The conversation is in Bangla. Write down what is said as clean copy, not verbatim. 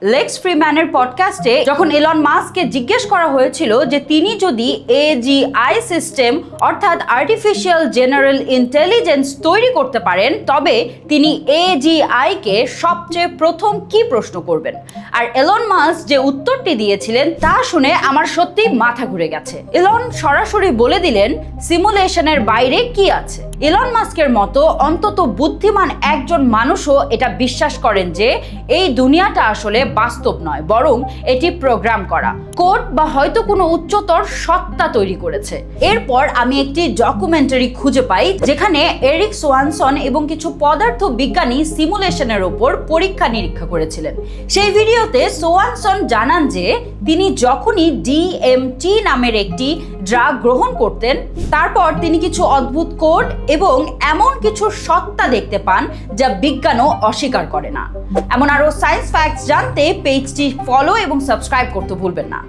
লেক্স ফ্রিম্যানের পডকাস্টে যখন এলন মাস্ককে জিজ্ঞেস করা হয়েছিল যে তিনি যদি এজিআই সিস্টেম অর্থাৎ আর্টিফিশিয়াল জেনারেল ইন্টেলিজেন্স তৈরি করতে পারেন তবে তিনি এজিআই কে সবচেয়ে প্রথম কি প্রশ্ন করবেন। আর এলন মাস্ক যে উত্তরটি দিয়েছিলেন তা শুনে আমার সত্যি মাথা ঘুরে গেছে। এলন সরাসরি বলে দিলেন সিমুলেশনের বাইরে কি আছে। এলন মাস্কের মতো অন্তত বুদ্ধিমান একজন মানুষও এটা বিশ্বাস করেন যে এই দুনিয়াটা আসলে বাস্তব নয়, বরং এটি প্রোগ্রাম করা কোড বা হয়তো কোনো উচ্চতর সত্তা তৈরি করেছে। এরপর আমি একটি ডকুমেন্টারি খুঁজে পাই যেখানে এরিক সোয়ানসন এবং কিছু পদার্থ বিজ্ঞানী সিমুলেশনের উপর পরীক্ষা নিরীক্ষা করেছিলেন। সেই ভিডিওতে সোয়ানসন জানান যে তিনি যখনই ডিএমটি নামের একটি ড্রাগ গ্রহণ করতেন তারপর তিনি কিছু অদ্ভুত কোড এবং এমন কিছু সত্তা দেখতে পান যা বিজ্ঞানও অস্বীকার করে না। এমন আরো সায়েন্স ফ্যাক্টস জানতে পেজটি ফলো এবং সাবস্ক্রাইব করতে ভুলবেন না।